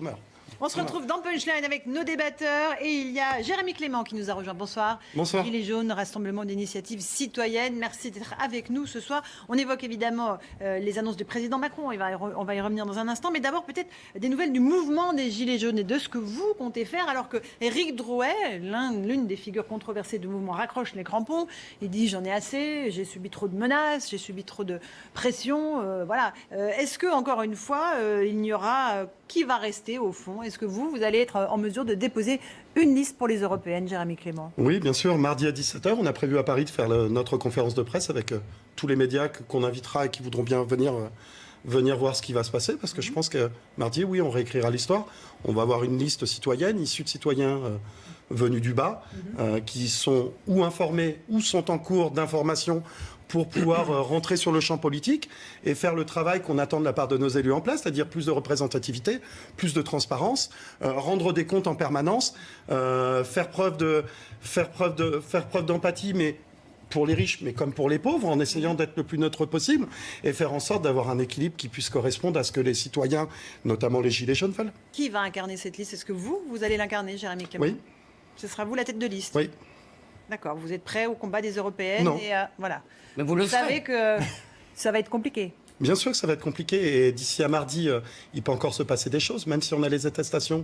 chômeurs. On se retrouve dans Punchline avec nos débatteurs et il y a Jérémy Clément qui nous a rejoint. Bonsoir. Bonsoir. Gilets jaunes, rassemblement d'initiatives citoyennes. Merci d'être avec nous ce soir. On évoque évidemment les annonces du président Macron. On va y revenir dans un instant. Mais d'abord, peut-être des nouvelles du mouvement des Gilets jaunes et de ce que vous comptez faire. Alors que Éric Drouet, l'une des figures controversées du mouvement, raccroche les crampons. Il dit j'en ai assez, j'ai subi trop de menaces, j'ai subi trop de pression. Voilà. Est-ce que, encore une fois, il n'y aura... qui va rester au fond? Est-ce que vous allez être en mesure de déposer une liste pour les européennes, Jérémy Clément? Oui, bien sûr. Mardi à 17h, on a prévu à Paris de faire notre conférence de presse avec tous les médias qu'on invitera et qui voudront bien venir voir ce qui va se passer. Parce que je pense que mardi, oui, on réécrira l'histoire. On va avoir une liste citoyenne, issue de citoyens venus du bas, qui sont ou informés ou sont en cours d'information pour pouvoir rentrer sur le champ politique et faire le travail qu'on attend de la part de nos élus en place, c'est-à-dire plus de représentativité, plus de transparence, rendre des comptes en permanence, faire preuve d'empathie, mais pour les riches, mais comme pour les pauvres, en essayant d'être le plus neutre possible et faire en sorte d'avoir un équilibre qui puisse correspondre à ce que les citoyens, notamment les Gilets jaunes, veulent. Qui va incarner cette liste? Est-ce que vous allez l'incarner, Jérémy Clément? Oui. Ce sera vous la tête de liste? Oui. D'accord, vous êtes prêt au combat des européennes? Non. Et, voilà. Mais vous le savez que ça va être compliqué. Bien sûr que ça va être compliqué et d'ici à mardi, il peut encore se passer des choses, même si on a les attestations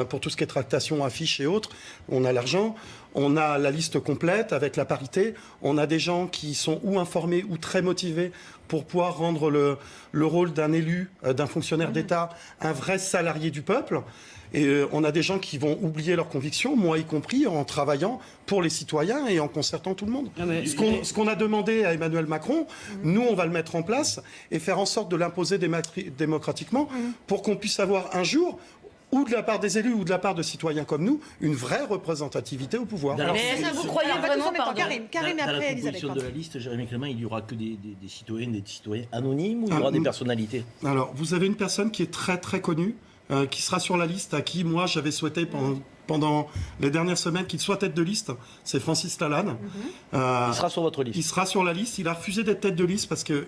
pour tout ce qui est tractation, affiches et autres, on a l'argent, on a la liste complète avec la parité, on a des gens qui sont ou informés ou très motivés pour pouvoir rendre le rôle d'un élu, d'un fonctionnaire d'État, un vrai salarié du peuple. Et on a des gens qui vont oublier leurs convictions, moi y compris, en travaillant pour les citoyens et en concertant tout le monde. Ce qu'on a demandé à Emmanuel Macron, nous, on va le mettre en place et faire en sorte de l'imposer démocratiquement pour qu'on puisse avoir un jour, ou de la part des élus ou de la part de citoyens comme nous, une vraie représentativité au pouvoir. Alors, Mais ça, vous croyez vraiment, Karim et Dans la après Elisabeth. composition de la liste, Jérémy Clément, il n'y aura que des citoyennes, des citoyens anonymes ou il y aura des personnalités? Alors, vous avez une personne qui est très très connue, qui sera sur la liste, à qui moi j'avais souhaité pendant les dernières semaines qu'il soit tête de liste, c'est Francis Lalanne. Il sera sur votre liste. Il sera sur la liste, il a refusé d'être tête de liste parce que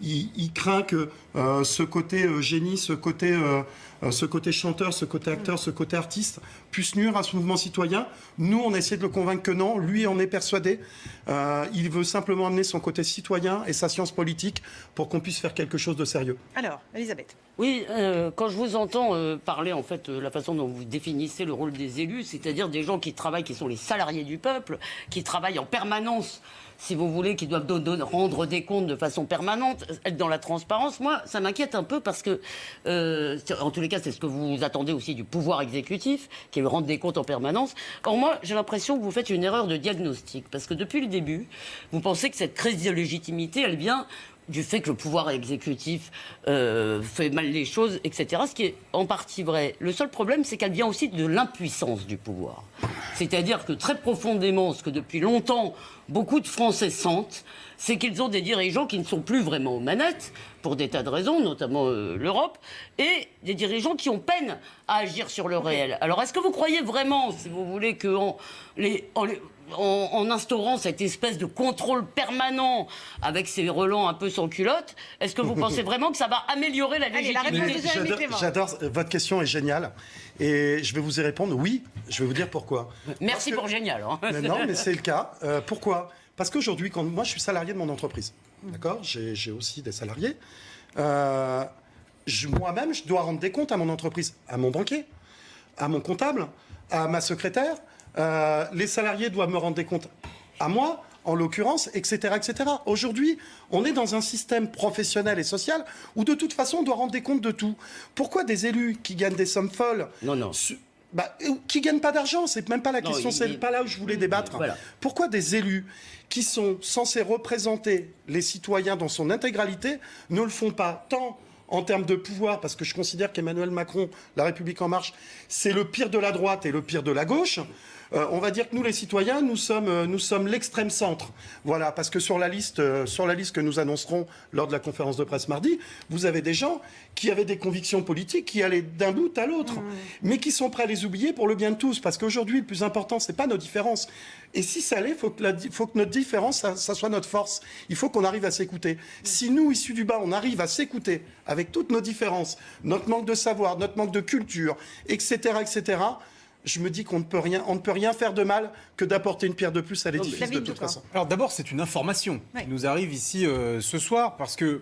il craint que ce côté génie, ce côté chanteur, ce côté acteur, ce côté artiste puisse nuire à ce mouvement citoyen. Nous, on a essayé de le convaincre que non. Lui en est persuadé. Il veut simplement amener son côté citoyen et sa science politique pour qu'on puisse faire quelque chose de sérieux. Alors, Elisabeth. Oui, quand je vous entends parler, en fait, la façon dont vous définissez le rôle des élus, c'est-à-dire des gens qui travaillent, qui sont les salariés du peuple, qui travaillent en permanence, si vous voulez, qui doivent rendre des comptes de façon permanente, être dans la transparence, moi, ça m'inquiète un peu parce que, en tous les cas, c'est ce que vous attendez aussi du pouvoir exécutif, qui est rendre des comptes en permanence. Or, moi, j'ai l'impression que vous faites une erreur de diagnostic, parce que depuis le début, vous pensez que cette crise de légitimité, elle vient du fait que le pouvoir exécutif fait mal les choses, etc. Ce qui est en partie vrai. Le seul problème, c'est qu'elle vient aussi de l'impuissance du pouvoir. C'est-à-dire que très profondément, ce que depuis longtemps, beaucoup de Français sentent, c'est qu'ils ont des dirigeants qui ne sont plus vraiment aux manettes, pour des tas de raisons, notamment l'Europe, et des dirigeants qui ont peine à agir sur le réel. Alors, est-ce que vous croyez vraiment, si vous voulez, qu'en instaurant cette espèce de contrôle permanent avec ces relents un peu sans culotte, est-ce que vous pensez vraiment que ça va améliorer la légitimité? J'adore, votre question est géniale et je vais vous y répondre oui, je vais vous dire pourquoi. Merci pour génial. Hein. Non, mais c'est le cas. Pourquoi? Parce qu'aujourd'hui, quand moi je suis salarié de mon entreprise, d'accord, j'ai aussi des salariés, moi-même je dois rendre des comptes à mon entreprise, à mon banquier, à mon comptable, à ma secrétaire. Les salariés doivent me rendre des comptes à moi, en l'occurrence, etc., etc. Aujourd'hui, on est dans un système professionnel et social où, de toute façon, on doit rendre des comptes de tout. Pourquoi des élus qui gagnent des sommes folles... Non. Qui gagnent pas d'argent, c'est même pas la question, c'est pas là où je voulais débattre. Voilà. Pourquoi des élus qui sont censés représenter les citoyens dans son intégralité ne le font pas tant en termes de pouvoir, parce que je considère qu'Emmanuel Macron, La République En Marche, c'est le pire de la droite et le pire de la gauche. On va dire que nous, les citoyens, nous sommes l'extrême centre. Voilà, parce que sur la liste que nous annoncerons lors de la conférence de presse mardi, vous avez des gens qui avaient des convictions politiques, qui allaient d'un bout à l'autre, mais qui sont prêts à les oublier pour le bien de tous. Parce qu'aujourd'hui, le plus important, c'est pas nos différences. Et si ça l'est, faut que notre différence, ça soit notre force. Il faut qu'on arrive à s'écouter. Si nous, issus du bas, on arrive à s'écouter avec toutes nos différences, notre manque de savoir, notre manque de culture, etc., etc., je me dis qu'on ne peut rien faire de mal que d'apporter une pierre de plus à l'édifice de toute façon. Alors d'abord, c'est une information qui nous arrive ici ce soir, parce que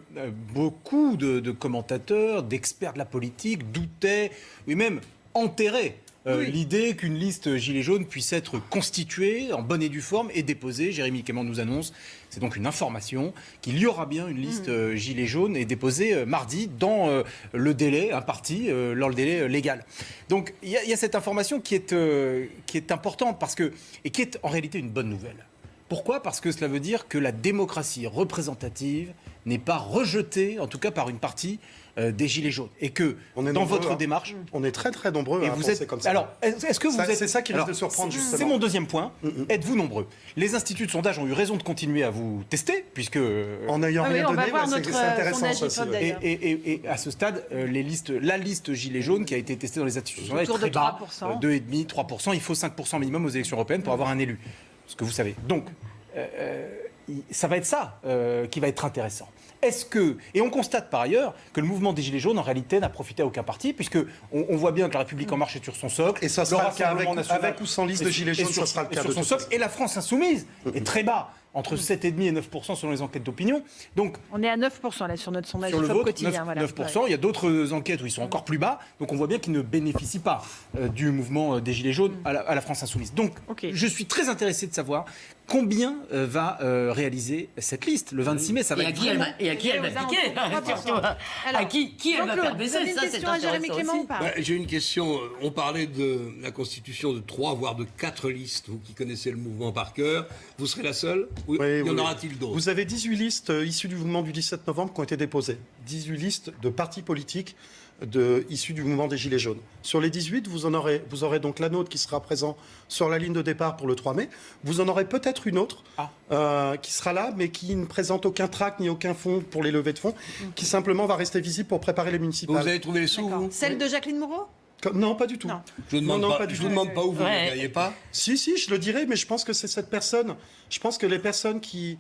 beaucoup de commentateurs, d'experts de la politique doutaient, et même enterraient l'idée qu'une liste Gilets jaunes puisse être constituée en bonne et due forme et déposée. Jérémy Clément nous annonce, c'est donc une information, qu'il y aura bien une liste Gilets jaunes et déposée mardi dans le délai imparti, dans le délai légal. Donc il y a cette information qui est importante et qui est en réalité une bonne nouvelle. Pourquoi ? Parce que cela veut dire que la démocratie représentative n'est pas rejetée, en tout cas par une partie des Gilets jaunes. Et que dans votre démarche... On est très très nombreux à penser comme ça. Alors, est-ce que vous êtes... C'est ça qui risque de surprendre, justement. C'est mon deuxième point. Êtes-vous nombreux ? Les instituts de sondage ont eu raison de continuer à vous tester, puisque... En n'ayant rien donné, c'est intéressant ça aussi. Et à ce stade, la liste Gilets jaunes qui a été testée dans les instituts de sondage est très bas, 2,5%, 3%. Il faut 5% minimum aux élections européennes pour avoir un élu. Ce que vous savez. Donc, ça va être ça qui va être intéressant. Et on constate par ailleurs que le mouvement des Gilets jaunes, en réalité, n'a profité à aucun parti, puisque on voit bien que la République En Marche est sur son socle. Et ça sera le cas avec ou sans liste de Gilets jaunes, ça sera le cas sur son socle. Et la France insoumise est très bas, entre 7,5 et 9% selon les enquêtes d'opinion. Donc, on est à 9% là sur notre sondage sur le vôtre, quotidien. 9%. Il y a d'autres enquêtes où ils sont encore plus bas. Donc on voit bien qu'ils ne bénéficient pas du mouvement des Gilets jaunes à la France insoumise. Donc je suis très intéressé de savoir combien va réaliser cette liste le 26 mai. Ça va être et à qui elle va piquer à qui elle va faire baisser. Ça, c'est intéressant aussi. J'ai une question. On parlait de la constitution de 3 voire de 4 listes. Vous qui connaissez le mouvement par cœur, vous serez la seule? Oui, y en aura-t-il d'autres? Vous avez 18 listes issues du mouvement du 17 novembre qui ont été déposées. 18 listes de partis politiques issus du mouvement des Gilets jaunes. Sur les 18, vous aurez donc la nôtre qui sera présent sur la ligne de départ pour le 3 mai. Vous en aurez peut-être une autre qui sera là, mais qui ne présente aucun tract ni aucun fonds pour les levées de fonds, qui simplement va rester visible pour préparer les municipales. Vous avez trouvé les sous, vous? Celle de Jacqueline Moreau? Non, pas du tout. Non. Je ne vous demande pas où vous ne gagnez pas. Si, je le dirai, mais je pense que c'est cette personne. Je pense que les personnes qui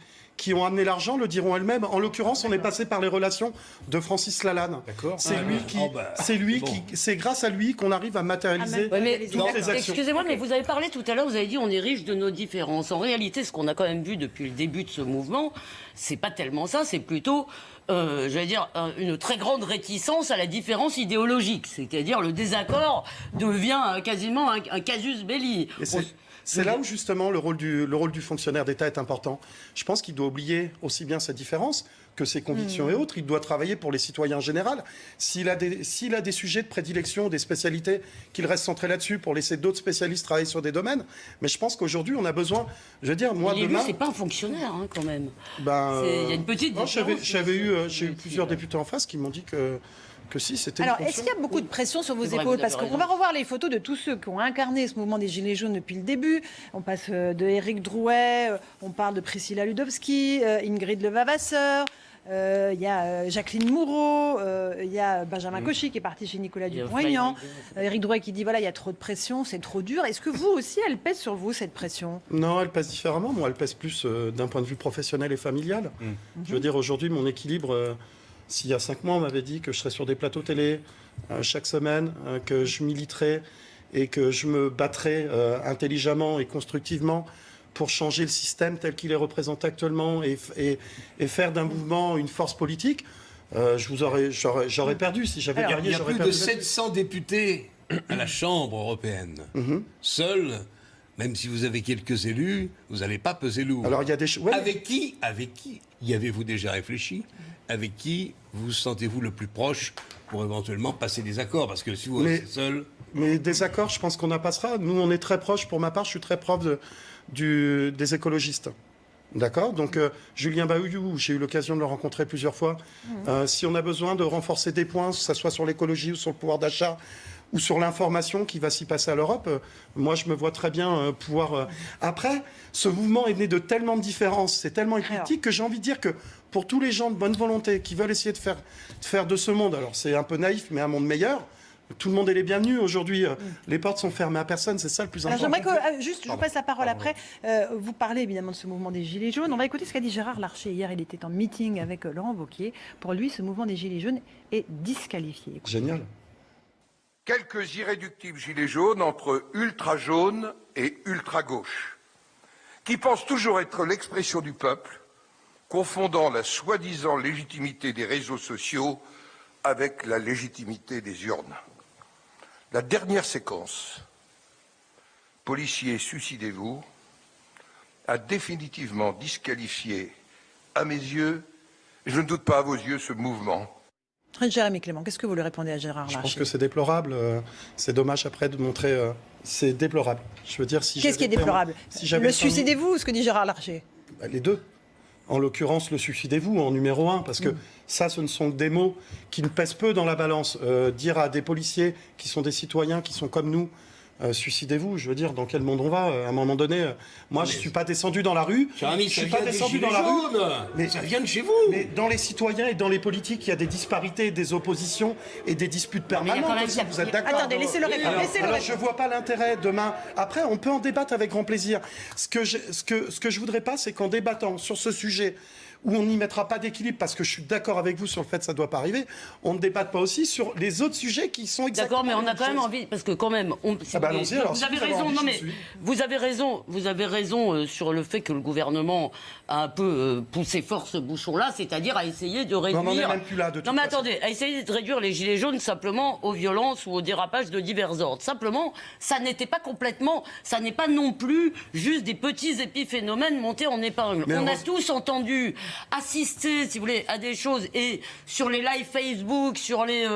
ont amené l'argent le diront elles-mêmes. En l'occurrence, on est passé par les relations de Francis Lalanne. D'accord. C'est grâce à lui qu'on arrive à matérialiser toutes les actions. Excusez-moi, mais vous avez parlé tout à l'heure, vous avez dit on est riche de nos différences. En réalité, ce qu'on a quand même vu depuis le début de ce mouvement, c'est pas tellement ça, c'est plutôt une très grande réticence à la différence idéologique. C'est-à-dire le désaccord devient quasiment un casus belli. C'est là où justement le rôle du fonctionnaire d'État est important. Je pense qu'il doit oublier aussi bien sa différence que ses convictions et autres. Il doit travailler pour les citoyens en général. S'il a des sujets de prédilection, des spécialités, qu'il reste centré là-dessus pour laisser d'autres spécialistes travailler sur des domaines. Mais je pense qu'aujourd'hui, on a besoin... Je veux dire, moi, demain... c'est pas un fonctionnaire, quand même. Il y a une petite différence. J'ai eu plusieurs députés en face qui m'ont dit que si, c'était une fonction. Est-ce qu'il y a beaucoup de pression sur vos épaules? Parce qu'on va revoir les photos de tous ceux qui ont incarné ce mouvement des Gilets jaunes depuis le début. On passe de Éric Drouet, on parle de Priscilla Ludowski, Ingrid Levavasseur, il y a Jacqueline Moreau, il y a Benjamin Cauchy qui est parti chez Nicolas Dupont-Aignan, Éric Drouet qui dit voilà, il y a trop de pression, c'est trop dur. Est-ce que vous aussi, elle pèse sur vous, cette pression? Non, elle pèse différemment. Moi, elle pèse plus d'un point de vue professionnel et familial. Je veux dire, aujourd'hui, mon équilibre... S'il y a 5 mois, on m'avait dit que je serais sur des plateaux télé chaque semaine, que je militerais et que je me battrais intelligemment et constructivement pour changer le système tel qu'il est représenté actuellement et faire d'un mouvement une force politique, j'aurais perdu. Si j'avais gagné, j'aurais perdu. Il y a plus de 700 députés à la Chambre européenne. Seuls, même si vous avez quelques élus, vous n'allez pas peser lourd. Alors, il y a des Avec qui y avez-vous déjà réfléchi? Avec qui vous sentez-vous le plus proche pour éventuellement passer des accords? Parce que si vous êtes seul... Mais des accords, je pense qu'on en passera. Nous, on est très proches. Pour ma part, je suis très proche des écologistes. D'accord? Donc, Julien Baouyou, j'ai eu l'occasion de le rencontrer plusieurs fois. Si on a besoin de renforcer des points, que ce soit sur l'écologie ou sur le pouvoir d'achat, ou sur l'information qui va s'y passer à l'Europe. Moi, je me vois très bien pouvoir... Après, ce mouvement est né de tellement de différences, c'est tellement éclectique que j'ai envie de dire que pour tous les gens de bonne volonté qui veulent essayer de faire de ce monde, alors c'est un peu naïf, mais un monde meilleur, tout le monde est les bienvenus. Aujourd'hui, les portes sont fermées à personne, c'est ça le plus important. J'aimerais que, juste, je vous passe la parole après. Vous parlez évidemment de ce mouvement des Gilets jaunes. On va écouter ce qu'a dit Gérard Larcher. Hier, il était en meeting avec Laurent Wauquiez. Pour lui, ce mouvement des Gilets jaunes est disqualifié. Génial. Quelques irréductibles gilets jaunes entre ultra-jaune et ultra-gauche, qui pensent toujours être l'expression du peuple, confondant la soi-disant légitimité des réseaux sociaux avec la légitimité des urnes. La dernière séquence, policiers, suicidez-vous, a définitivement disqualifié, à mes yeux, et je ne doute pas à vos yeux, ce mouvement. Jérémy Clément, qu'est-ce que vous lui répondez à Gérard Larcher? Je pense que c'est déplorable. C'est dommage après de montrer... c'est déplorable. Je veux dire, si qu'est-ce qui est déplorable? Le suicidez-vous ou ce que dit Gérard Larcher? Les deux. En l'occurrence, le suicidez-vous en numéro 1, parce que ça, ce ne sont que des mots qui ne pèsent peu dans la balance. Dire à des policiers qui sont des citoyens, qui sont comme nous, suicidez-vous, je veux dire, dans quel monde on va? À un moment donné, moi, je ne suis pas descendu dans la rue. Cher ami, je suis pas descendu dans la rue. Mais ça vient de chez vous. Mais dans les citoyens et dans les politiques, il y a des disparités, des oppositions et des disputes permanentes. Vous êtes d'accord? Attendez, laissez-le répondre. Alors, je ne vois pas l'intérêt demain. Après, on peut en débattre avec grand plaisir. Ce que je voudrais pas, c'est qu'en débattant sur ce sujet, où on n'y mettra pas d'équilibre, parce que je suis d'accord avec vous sur le fait que ça ne doit pas arriver, on ne débatte pas aussi sur les autres sujets qui sont exactement... D'accord, mais on a quand même envie, parce que quand même... vous avez raison sur le fait que le gouvernement a un peu poussé fort ce bouchon-là, c'est-à-dire à essayer de réduire... Non, on n'en est même plus là, de toute façon. Attendez, à essayer de réduire les gilets jaunes simplement aux violences ou aux dérapages de divers ordres. Simplement, ça n'était pas complètement... Ça n'est pas non plus juste des petits épiphénomènes montés en épingle. On a tous entendu... assister, si vous voulez, à des choses, et sur les lives Facebook, sur les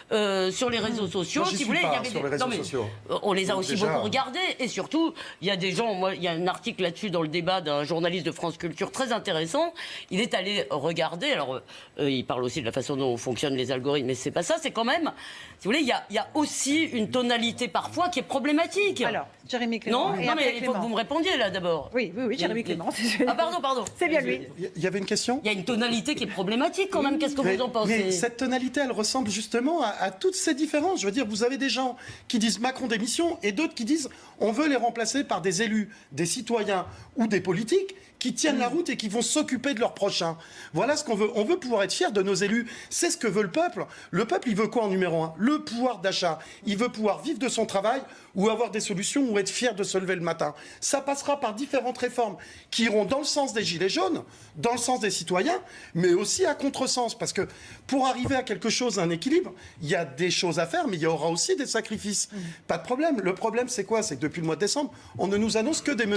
réseaux sociaux, moi, si vous voulez, il y avait des... on les a aussi beaucoup regardés, et surtout, il y a des gens, moi, il y a un article là-dessus dans le débat d'un journaliste de France Culture très intéressant, il est allé regarder, alors il parle aussi de la façon dont fonctionnent les algorithmes, mais c'est pas ça, c'est quand même, si vous voulez, il y a aussi une tonalité parfois qui est problématique. Alors, Jérémy Clément. Non, mais il faut que vous me répondiez là d'abord. Oui, Jérémy Clément. Ah pardon. C'est bien lui. Il y avait une question? Il y a une tonalité qui est problématique quand même. Qu'est-ce que vous en pensez? Mais cette tonalité, elle ressemble justement à toutes ces différences. Je veux dire, vous avez des gens qui disent Macron démission et d'autres qui disent on veut les remplacer par des élus, des citoyens ou des politiques qui tiennent la route et qui vont s'occuper de leurs prochains. Voilà ce qu'on veut. On veut pouvoir être fiers de nos élus. C'est ce que veut le peuple. Le peuple, il veut quoi en numéro 1? Le pouvoir d'achat. Il veut pouvoir vivre de son travail ou avoir des solutions ou être fier de se lever le matin. Ça passera par différentes réformes qui iront dans le sens des gilets jaunes, dans le sens des citoyens, mais aussi à contresens. Parce que pour arriver à quelque chose, un équilibre, il y a des choses à faire, mais il y aura aussi des sacrifices. Pas de problème. Le problème, c'est quoi? C'est que depuis le mois de décembre, on ne nous annonce que des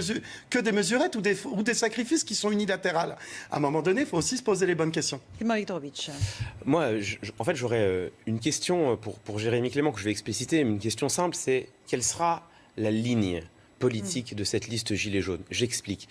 mesurettes ou des sacrifices qui sont unilatérales. À un moment donné, il faut aussi se poser les bonnes questions. Clément Viktorovitch. Moi, en fait, j'aurais une question pour Jérémy Clément que je vais expliciter, mais une question simple, c'est quelle sera la ligne politique de cette liste Gilets jaunes? J'explique.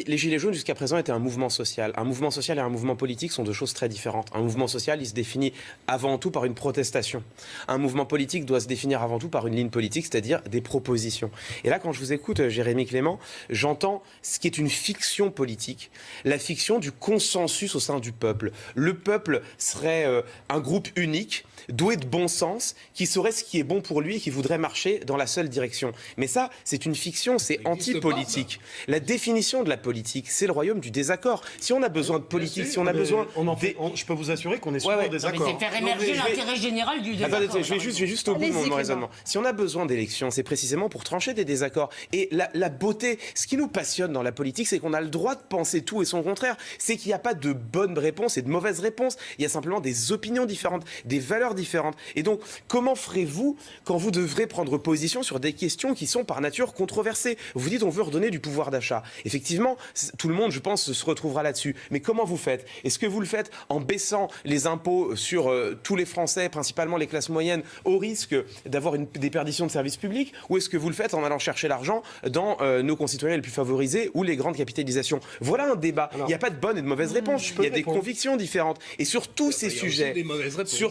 Les Gilets jaunes, jusqu'à présent, étaient un mouvement social. Un mouvement social et un mouvement politique sont deux choses très différentes. Un mouvement social, il se définit avant tout par une protestation. Un mouvement politique doit se définir avant tout par une ligne politique, c'est-à-dire des propositions. Et là, quand je vous écoute, Jérémy Clément, j'entends ce qui est une fiction politique, la fiction du consensus au sein du peuple. Le peuple serait un groupe unique, doué de bon sens, qui saurait ce qui est bon pour lui et qui voudrait marcher dans la seule direction. Mais ça, c'est une fiction, c'est anti-politique. La définition de la politique, c'est le royaume du désaccord. Si on a besoin de politique, si on a besoin... Je peux vous assurer qu'on est sur le désaccord. Mais c'est faire émerger l'intérêt général du désaccord. Attendez, je vais juste au bout de mon raisonnement. Si on a besoin d'élections, c'est précisément pour trancher des désaccords. Et la beauté, ce qui nous passionne dans la politique, c'est qu'on a le droit de penser tout et son contraire. C'est qu'il n'y a pas de bonnes réponses et de mauvaises réponses. Il y a simplement des opinions différentes, des valeurs différentes. Et donc, comment ferez-vous quand vous devrez prendre position sur des questions qui sont par nature controversées. Vous dites on veut redonner du pouvoir d'achat. Effectivement, tout le monde, je pense, se retrouvera là-dessus. Mais comment vous faites? Est-ce que vous le faites en baissant les impôts sur tous les Français, principalement les classes moyennes, au risque d'avoir des perditions de services publics? Ou est-ce que vous le faites en allant chercher l'argent dans nos concitoyens les plus favorisés ou les grandes capitalisations? Voilà un débat. Il n'y a pas de bonne et de mauvaise réponse. Il y a des convictions différentes. Et sur tous ces sujets...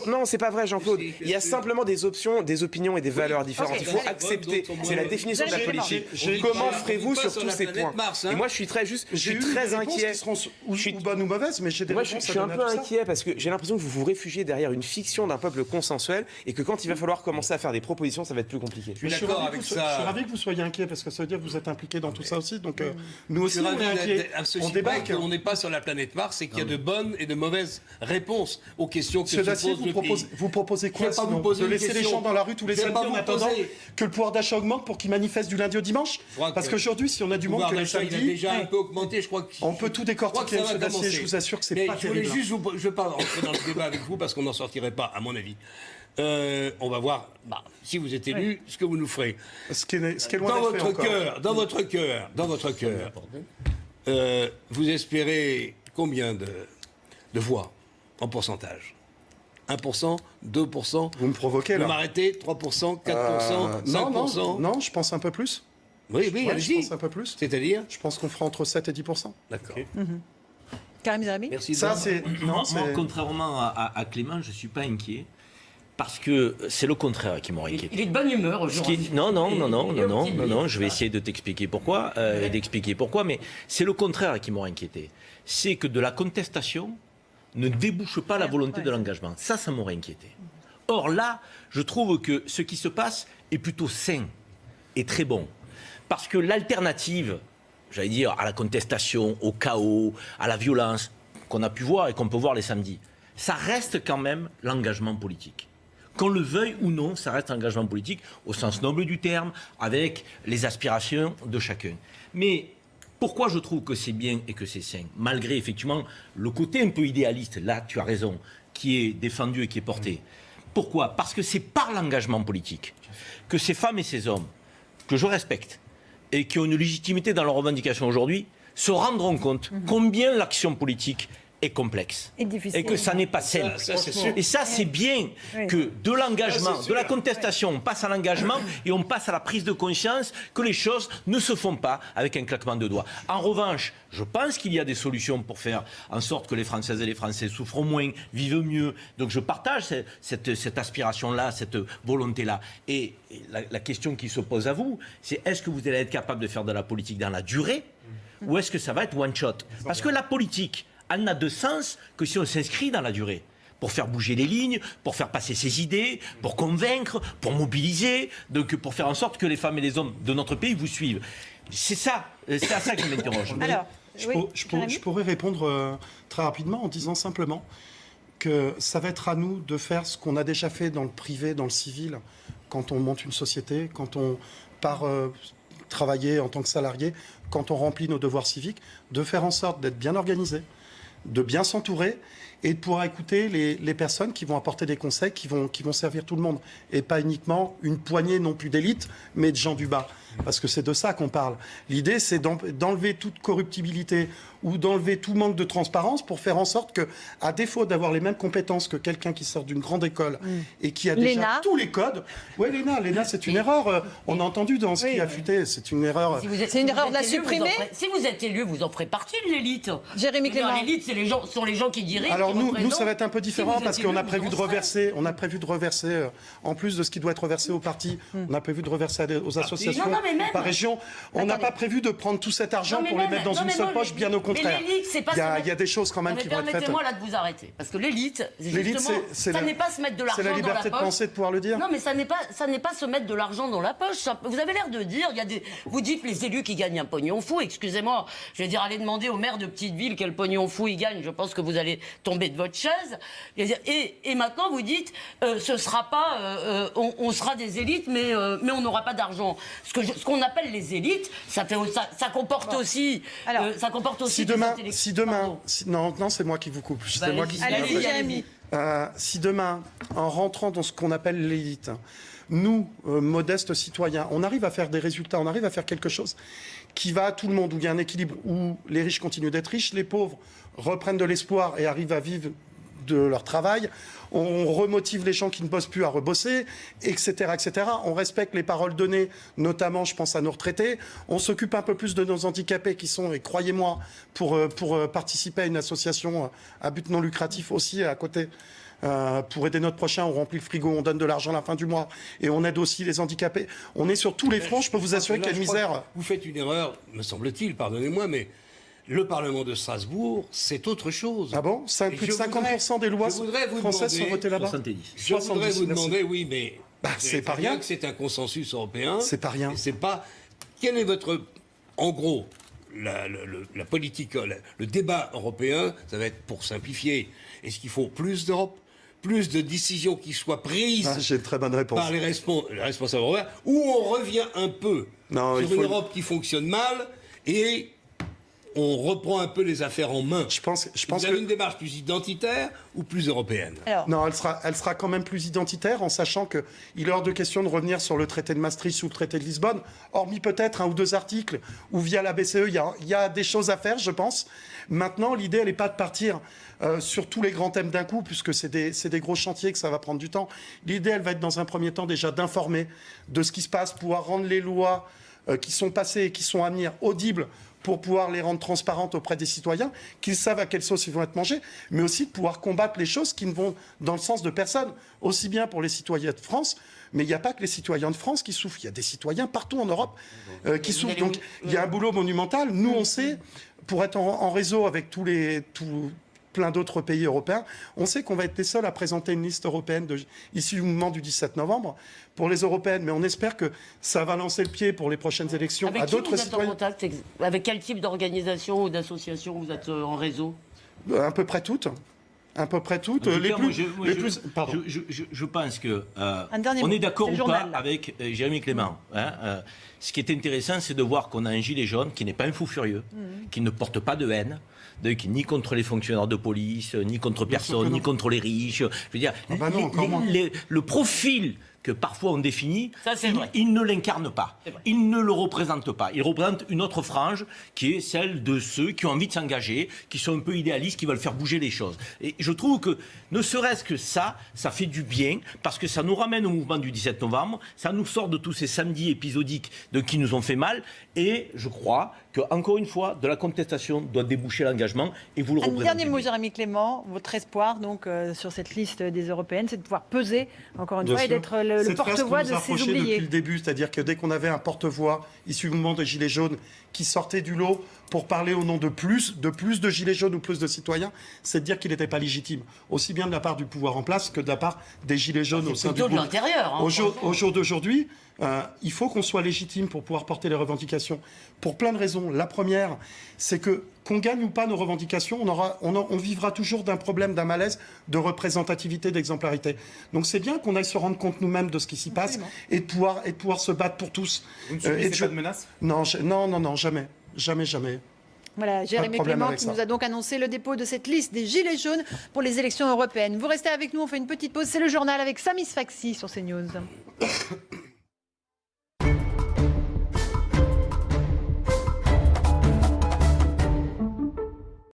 Non, c'est pas vrai, Jean-Claude. Il y a simplement des options, des opinions et des valeurs différentes. Il faut accepter. C'est la définition de la politique. Comment ferez-vous sur tous ces points? Et moi, je suis très inquiet. Ou bonnes ou mauvaises, mais j'ai des réponses. Je suis un peu inquiet parce que j'ai l'impression que vous vous réfugiez derrière une fiction d'un peuple consensuel et que quand il va falloir commencer à faire des propositions, ça va être plus compliqué. Je suis ravi que vous soyez inquiet parce que ça veut dire que vous êtes impliqué dans tout ça aussi. Donc nous aussi, on est inquiets. On débarque. On n'est pas sur la planète Mars et qu'il y a de bonnes et de mauvaises réponses aux questions que se pose le pays. Vous proposez quoi sinon? De laisser les gens dans la rue tous les samedis en attendant que le pouvoir d'achat augmente pour qu'ils manifestent du lundi au dimanche? Parce qu'aujourd'hui, si on a du monde que les samedis, il a déjà un peu augmenté, je crois. On peut tout décortiquer, M. Dacier. Je vous assure que c'est pas terrible. Je ne veux pas rentrer dans le débat avec vous parce qu'on n'en sortirait pas, à mon avis. On va voir, si vous êtes élu, ce que vous nous ferez. Ce qui est loin d'être fait encore. Dans votre cœur, vous espérez combien de voix en pourcentage? 1%, 2%? Vous me provoquez là. Vous m'arrêtez? 3%, 4%, 5%? Non, je pense un peu plus. Oui, je pense un peu plus. C'est-à-dire? Je pense qu'on fera entre 7 et 10%. D'accord. Karim Zerbi. Merci. Ça, moi, contrairement à Clément, je ne suis pas inquiet. Parce que c'est le contraire qui m'aurait inquiété. Il est de bonne humeur aujourd'hui. Non, je vais essayer de t'expliquer pourquoi, et d'expliquer pourquoi, mais c'est le contraire qui m'aurait inquiété. C'est que de la contestation ne débouche pas la volonté de l'engagement. Ça m'aurait inquiété. Or là, je trouve que ce qui se passe est plutôt sain et très bon. Parce que l'alternative, j'allais dire, à la contestation, au chaos, à la violence, qu'on a pu voir et qu'on peut voir les samedis, ça reste quand même l'engagement politique. Qu'on le veuille ou non, ça reste un engagement politique au sens noble du terme, avec les aspirations de chacun. Mais pourquoi je trouve que c'est bien et que c'est sain, malgré effectivement le côté un peu idéaliste, là tu as raison, qui est défendu et qui est porté. Pourquoi? Parce que c'est par l'engagement politique que ces femmes et ces hommes, que je respecte, et qui ont une légitimité dans leurs revendications aujourd'hui, se rendront compte combien l'action politique est complexe et que ça n'est pas simple. Et ça, c'est bien que de l'engagement, de la contestation, on passe à l'engagement et on passe à la prise de conscience que les choses ne se font pas avec un claquement de doigts. En revanche, je pense qu'il y a des solutions pour faire en sorte que les Françaises et les Français souffrent moins, vivent mieux. Donc je partage cette aspiration-là, cette volonté-là. Et la question qui se pose à vous, c'est est-ce que vous allez être capable de faire de la politique dans la durée ou est-ce que ça va être one shot? Parce que la politique, elle n'a de sens que si on s'inscrit dans la durée, pour faire bouger les lignes, pour faire passer ses idées, pour convaincre, pour mobiliser, donc pour faire en sorte que les femmes et les hommes de notre pays vous suivent. C'est à ça que je m'interroge. Alors, je pourrais répondre très rapidement en disant simplement que ça va être à nous de faire ce qu'on a déjà fait dans le privé, dans le civil, quand on monte une société, quand on part travailler en tant que salarié, quand on remplit nos devoirs civiques, de faire en sorte d'être bien organisé, de bien s'entourer et de pouvoir écouter les personnes qui vont apporter des conseils qui vont servir tout le monde. Et pas uniquement une poignée non plus d'élite, mais de gens du bas. Parce que c'est de ça qu'on parle. L'idée, c'est d'enlever toute corruptibilité ou d'enlever tout manque de transparence pour faire en sorte que, à défaut d'avoir les mêmes compétences que quelqu'un qui sort d'une grande école et qui a déjà tous les codes... Oui, Léna, c'est une erreur. On a entendu dans ce qui a fuité, c'est une erreur... C'est une erreur de la supprimer. Si vous êtes élu, vous en ferez partie de l'élite. Jérémy Clément. L'élite, sont les gens qui dirigent. Alors nous, ça va être un peu différent parce qu'on a prévu de reverser, en plus de ce qui doit être reversé aux partis, on a prévu de reverser aux associations par région. On n'a pas prévu de prendre tout cet argent pour les mettre dans une seule poche, bien au contraire. Il y a des choses quand même qui vont être faites. Permettez-moi là de vous arrêter. Parce que l'élite, justement, ça n'est pas se mettre de l'argent dans la poche. C'est la liberté de penser, de pouvoir le dire. Non, mais ça n'est pas se mettre de l'argent dans la poche. Vous avez l'air de dire, vous dites les élus qui gagnent un pognon fou. Excusez-moi, je vais dire, allez demander au maire de petite ville quel pognon fou il gagne. Je pense que vous allez tomber de votre chaise. Et maintenant, vous dites, ce sera pas, on sera des élites, mais on n'aura pas d'argent. Ce qu'on appelle les élites, ça comporte aussi. Alors, ça comporte aussi. Non, c'est moi qui vous coupe. C'est moi qui. Si demain, en rentrant dans ce qu'on appelle l'élite, nous, modestes citoyens, on arrive à faire des résultats, on arrive à faire quelque chose qui va à tout le monde, où il y a un équilibre, où les riches continuent d'être riches, les pauvres reprennent de l'espoir et arrivent à vivre de leur travail, on remotive les gens qui ne bossent plus à rebosser, etc., etc. On respecte les paroles données, notamment, je pense à nos retraités. On s'occupe un peu plus de nos handicapés qui sont, et croyez-moi, pour participer à une association à but non lucratif aussi à côté. Pour aider notre prochain, on remplit le frigo, on donne de l'argent à la fin du mois et on aide aussi les handicapés. On est sur tous les fronts, je peux vous assurer qu'il y a une misère. Vous faites une erreur, me semble-t-il, pardonnez-moi, mais le Parlement de Strasbourg, c'est autre chose. Ah bon? Plus de 50% des lois françaises sont votées là-bas. Je voudrais vous demander, oui, mais c'est pas rien que c'est un consensus européen. C'est pas rien. C'est pas. Quel est votre, en gros, la politique, le débat européen, ça va être pour simplifier. Est-ce qu'il faut plus d'Europe, plus de décisions qui soient prises j'ai une très bonne réponse. par les responsables européens, ou on revient un peu sur une Europe qui fonctionne mal et on reprend un peu les affaires en main. Je pense vous avez une démarche plus identitaire ou plus européenne? Non, elle sera quand même plus identitaire, en sachant qu'il est hors de question de revenir sur le traité de Maastricht ou le traité de Lisbonne, hormis peut-être 1 ou 2 articles où via la BCE, il y a des choses à faire, je pense. Maintenant, l'idée, elle n'est pas de partir sur tous les grands thèmes d'un coup, puisque c'est des gros chantiers, que ça va prendre du temps. L'idée, elle va être dans un premier temps déjà d'informer de ce qui se passe, pouvoir rendre les lois qui sont passées et qui sont à venir audibles, pour pouvoir les rendre transparentes auprès des citoyens, qu'ils savent à quelle sauce ils vont être mangés, mais aussi de pouvoir combattre les choses qui ne vont dans le sens de personne, aussi bien pour les citoyens de France, mais il n'y a pas que les citoyens de France qui souffrent, il y a des citoyens partout en Europe qui souffrent. Donc il y a un boulot monumental. Nous, on sait, pour être en réseau avec plein d'autres pays européens, on sait qu'on va être les seuls à présenter une liste européenne issue du mouvement du 17 novembre pour les européennes, mais on espère que ça va lancer le pied pour les prochaines élections à d'autres citoyens. Avec quel type d'organisation ou d'association vous êtes en réseau? À peu près toutes. À peu près toutes. Je pense que on est d'accord ou pas avec Jérémy Clément. Ce qui est intéressant, c'est de voir qu'on a un gilet jaune qui n'est pas un fou furieux, qui ne porte pas de haine, ni contre les fonctionnaires de police, ni contre personne, ni contre les riches. Je veux dire, le profil que parfois on définit, il ne l'incarne pas. Il ne le représente pas. Il représente une autre frange qui est celle de ceux qui ont envie de s'engager, qui sont un peu idéalistes, qui veulent faire bouger les choses. Et je trouve que, ne serait-ce que ça fait du bien, parce que ça nous ramène au mouvement du 17 novembre, ça nous sort de tous ces samedis épisodiques qui nous ont fait mal, et je crois que, encore une fois, de la contestation doit déboucher l'engagement, et vous le représentez. Un dernier mot, Jérémy Clément, votre espoir donc sur cette liste des européennes, c'est de pouvoir peser, encore une fois, et d'être le porte-voix de ces oubliés. Depuis le début, c'est-à-dire que dès qu'on avait un porte-voix issu du mouvement des Gilets jaunes qui sortait du lot pour parler au nom de plus de Gilets jaunes ou plus de citoyens, c'est de dire qu'il n'était pas légitime, aussi bien de la part du pouvoir en place que de la part des Gilets jaunes au sein du gouvernement. Au jour d'aujourd'hui, il faut qu'on soit légitime pour pouvoir porter les revendications, pour plein de raisons. La première, c'est qu'on gagne ou pas nos revendications, on vivra toujours d'un problème, d'un malaise de représentativité, d'exemplarité. Donc c'est bien qu'on aille se rendre compte nous-mêmes de ce qui s'y passe et de pouvoir se battre pour tous. Vous ne subissez pas de menaces ? Non, jamais. Jamais. Voilà, Jérémy Clément qui nous a donc annoncé le dépôt de cette liste des Gilets jaunes pour les élections européennes. Vous restez avec nous, on fait une petite pause. C'est le journal avec Samy Sfaxi sur CNews.